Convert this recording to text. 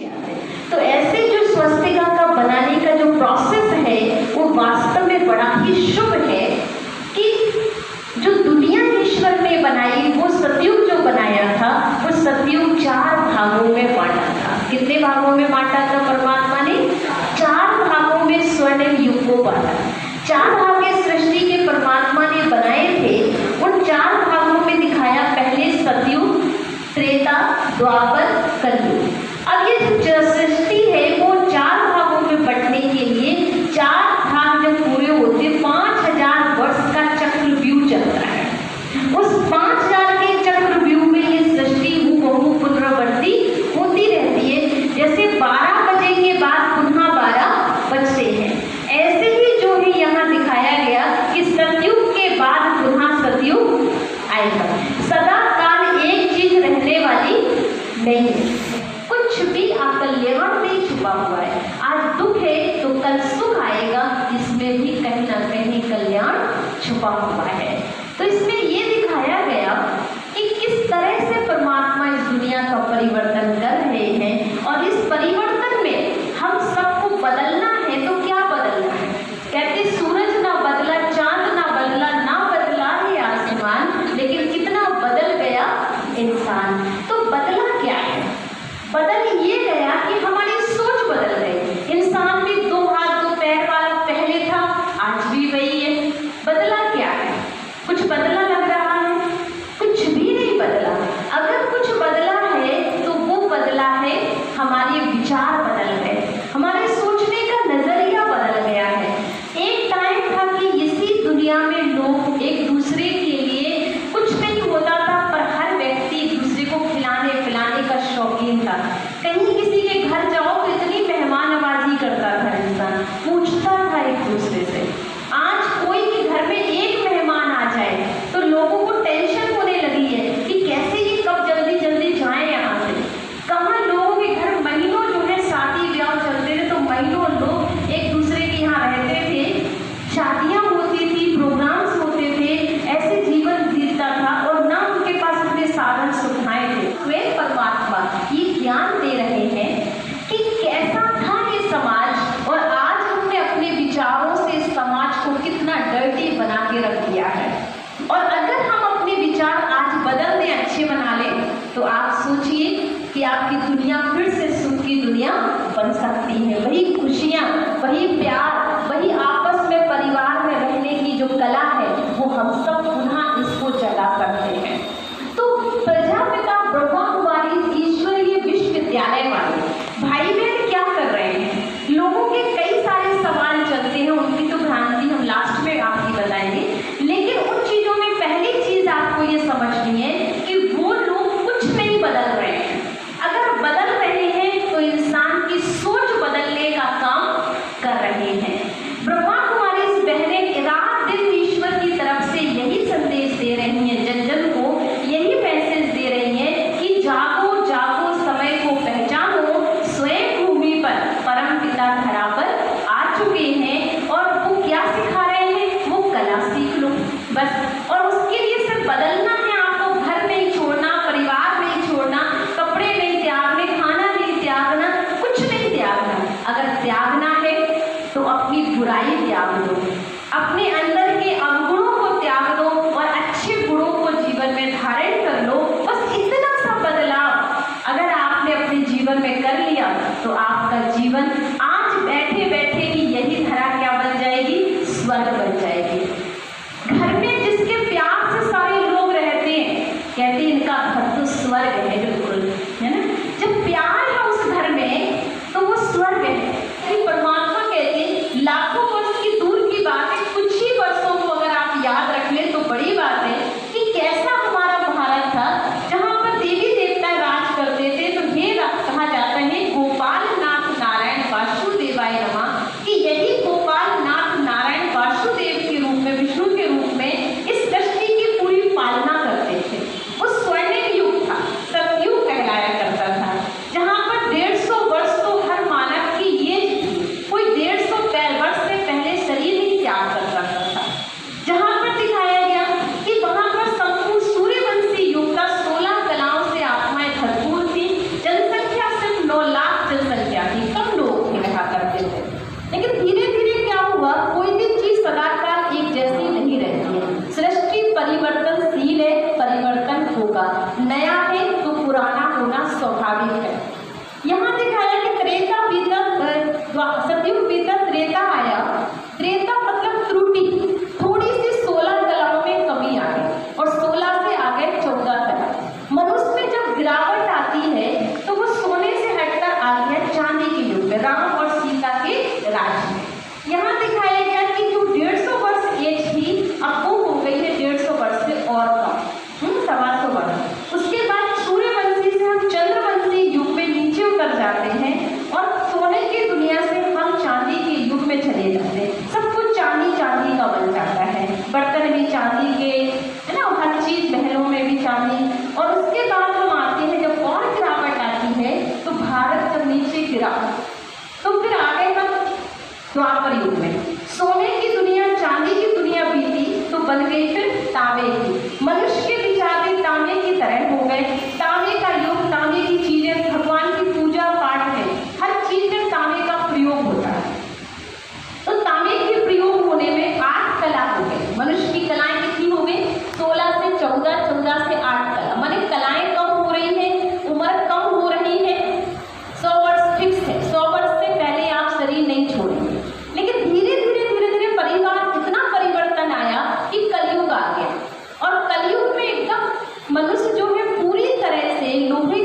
जाते हैं। तो ऐसे जो स्वस्तिका का बनाने का जो प्रोसेस है वो वास्तव में बड़ा ही शुभ है कि जो दुनिया ईश्वर ने बनाई, वो सतयुग जो बनाया था, वो सतयुग 4 भागों में बांटा था। कितने भागों में बांटा था परमात्मा ने? 4 भागों में स्वर्णिम युग को बांटा। 4 भागे सृष्टि के परमात्मा ने बनाए थे। उन 4 भागों में दिखाया, पहले सतयुग, त्रेता, द्वापर, कलयुग। अब ये जो सृष्टि है वो 4 भागों में बंटने के लिए 4 भाग जब पूरे होते 5000 वर्ष का चक्रव्यूह चलता है। उस 5000 के चक्रव्यूह में ये सृष्टि हूबहू पुनरावृत्ति होती रहती है। जैसे 12 बजे के बाद पुनः 12 बजते हैं, ऐसे ही जो है यहाँ दिखाया गया कि सतयुग के बाद पुनः सतयुग आएगा। सदा काल एक चीज रहने वाली नहीं है, कुछ भी अकल्याण नहीं छुपा हुआ है। आज दुख है तो कल सुख आएगा, इसमें भी कहीं ना कहीं कल्याण छुपा हुआ है। तो इसमें ये दिखाया गया कि किस तरह से परमात्मा इस दुनिया का परिवर्तन कर रहे हैं, और इस परिवर्तन में हम सबको बदलना है। तो क्या बदलना है? कहते सूरज ना बदला, चांद ना बदला, ना बदला है आसमान, लेकिन कितना बदल गया इंसान। तो बदला क्या है? बदल ये गया कि हमारी सोच बदल गई। इंसान भी 2 हाथ 2 पैर वाला पहले था, आज भी वही है। बदला क्या है? कुछ बदला लग रहा है? कुछ भी नहीं बदला। अगर कुछ बदला है तो वो बदला है हमारे विचार बदल गए, हमारे सोचने का नजरिया बदल गया है। एक टाइम था कि इसी दुनिया में लोग एक दूसरे के लिए कुछ नहीं होता था, पर हर व्यक्ति एक दूसरे को खिलाने पिलाने का शौकीन था। कहीं किसी के घर जाओ तो इतनी मेहमान नवाजी करता था, इंसान पूछता था एक दूसरे से। आज कोई के घर में एक मेहमान आ जाए तो लोगों को टेंशन होने लगी है कि कैसे ये कब जल्दी जल्दी जाए यहाँ से। कहाँ लोगों के घर महीनों जो है शादी ब्याह चलते थे, तो महीनों लोग एक दूसरे के यहाँ रहते थे, शादियाँ होती थी, प्रोग्राम्स होते थे, ऐसे जीवन बीतता था, और ना उनके पास इतने साधन सुविधाएं थे। वे परमात्मा ये ज्ञान दे रहे हैं कि कैसा था ये समाज, और आज हमने अपने विचारों से इस समाज को कितना डर्टी बना के रख दिया है। और अगर हम अपने विचार आज बदल दें, अच्छे बना लें, तो आप सोचिए कि आपकी दुनिया फिर से सुख की दुनिया बन सकती है। वही खुशियाँ, वही प्यार, वही आपस में परिवार में रहने की जो कला है, वो हम सब पुनः इसको जगा करते हैं। तो प्रजापिता ब्रह्मा कुमारी ईश्वरीय विश्वविद्यालय वाले भाई बहन क्या कर रहे हैं? लोगों के कई सारे सवाल चलते हैं, उनकी तो भ्रांति हम लास्ट में आपकी बताएंगे, लेकिन उन चीजों में पहली चीज आपको ये समझनी है कि वो लोग कुछ नहीं बदल रहे हैं। अगर बदल रहे हैं तो इंसान की सोच बदलने का काम कर रहे हैं। ब्रह्मा कुमारी इस बहनें रात दिन ईश्वर की तरफ से यही संदेश दे रही हैं, जन जन को यही मैसेज दे रही हैं कि जागो जागो, समय को पहचानो, स्वयं भूमि पर परम पिता धरा पर आ चुके हैं। और वो क्या सिखा रहे हैं? वो कला सीख लो बस। और उसके लिए सिर्फ बदलना है आपको, घर मनुष्य जो है पूरी तरह से लोहे